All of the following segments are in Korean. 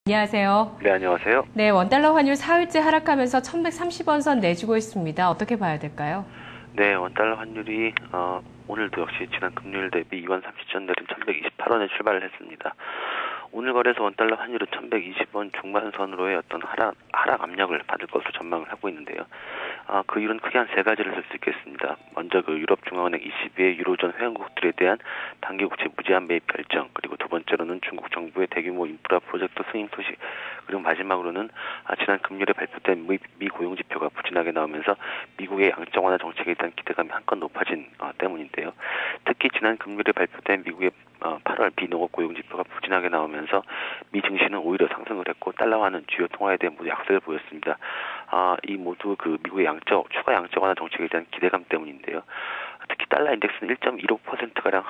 안녕하세요. 네, 안녕하세요. 네, 원달러 환율 4일째 하락하면서 1130원 선 내주고 있습니다. 어떻게 봐야 될까요? 네, 원달러 환율이 오늘도 역시 지난 금요일 대비 2원 30전 내린 1128원에 출발을 했습니다. 오늘 거래소 원달러 환율은 1120원 중반선으로의 어떤 하락 압력을 받을 것으로 전망을 하고 있는데요. 그 이유는 크게 한 세 가지를 들 수 있겠습니다. 먼저 그 유럽중앙은행 ECB의 유로존 회원국들에 대한 단기 국채 무제한 매입 결정, 그리고 두 번째로는 중국 정부의 대규모 인프라 프로젝트 승인 소식, 그리고 마지막으로는 지난 금요일에 발표된 미 고용 지표가 부진하게 나오면서 미국의 양적 완화 정책에 대한 기대감이 한껏 높아진 때문인데요. 특히 지난 금요일에 발표된 미국의 8월 비농업 고용 지표가 부진하게 나오면서 미 증시는 오히려 상승을 했고 달러화는 주요 통화에 대한 모두 약세를 보였습니다. 이 모두 그 미국의 추가 양적 완화 정책에 대한 기대감 때문인데요. 특히 달러 인덱스는 1.15%가량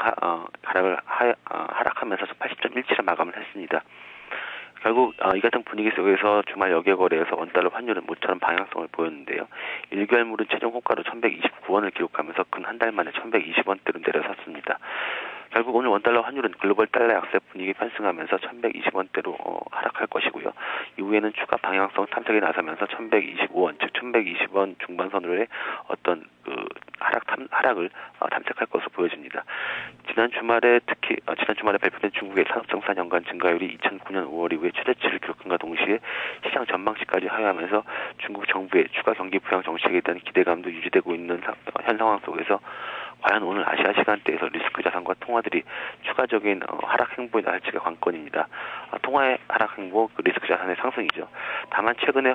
하락하면서 80.17을 마감을 했습니다. 결국 이 같은 분위기 속에서 주말 여객 거래에서 원달러 환율은 모처럼 방향성을 보였는데요. 1개월물은 최종 호가로 1129원을 기록하면서 근 한 달 만에 1120원대로 내려섰습니다. 결국 오늘 원달러 환율은 글로벌 달러 약세 분위기 편승하면서 1120원대로 하락할 것이고요. 이후에는 추가 방향성 탐색에 나서면서 1125원, 즉 1120원 중반선으로의 어떤 그 하락을 탐색할 것으로 보여집니다. 지난 주말에 발표된 중국의 산업생산 연간 증가율이 2009년 5월 이후에 최대치를 기록한과 동시에 시장 전망치까지 하회하면서 중국 정부의 추가 경기 부양 정책에 대한 기대감도 유지되고 있는 현 상황 속에서 과연 오늘 아시아 시간대에서 리스크 자산과 통화들이 추가적인 하락 행보에 나갈지가 관건입니다. 통화의 하락 행보, 그 리스크 자산의 상승이죠. 다만 최근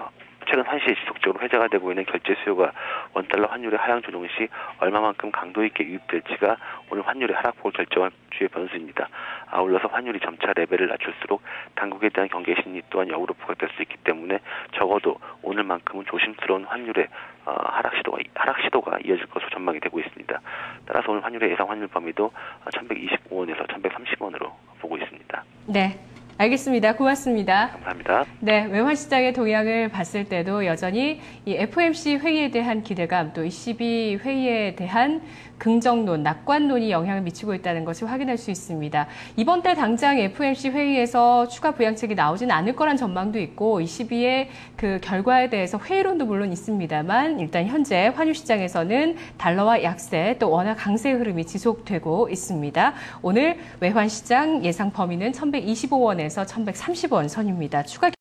환시에 지속적으로 회자가 되고 있는 결제 수요가 원달러 환율의 하향 조정 시 얼마만큼 강도 있게 유입될지가 오늘 환율의 하락폭을 결정할 주요 변수입니다. 아울러서 환율이 점차 레벨을 낮출수록 당국에 대한 경계 심리 또한 역으로 부각될 수 있기 때문에 적어도 오늘만큼은 조심스러운 환율의 하락 시도가 이어질 것으로 전망이 되고 있습니다. 따라서 오늘 환율의 예상 환율 범위도 1125원에서 1130원으로 보고 있습니다. 네, 알겠습니다. 고맙습니다. 감사합니다. 네, 외환시장의 동향을 봤을 때도 여전히 이 FOMC 회의에 대한 기대감, 또 ECB 회의에 대한 긍정론, 낙관론이 영향을 미치고 있다는 것을 확인할 수 있습니다. 이번 달 당장 FOMC 회의에서 추가 부양책이 나오지는 않을 거란 전망도 있고 ECB의 그 결과에 대해서 회의론도 물론 있습니다만 일단 현재 환율 시장에서는 달러와 약세 또 원화 강세 흐름이 지속되고 있습니다. 오늘 외환시장 예상 범위는 1125원에서 1130원 선입니다. 추가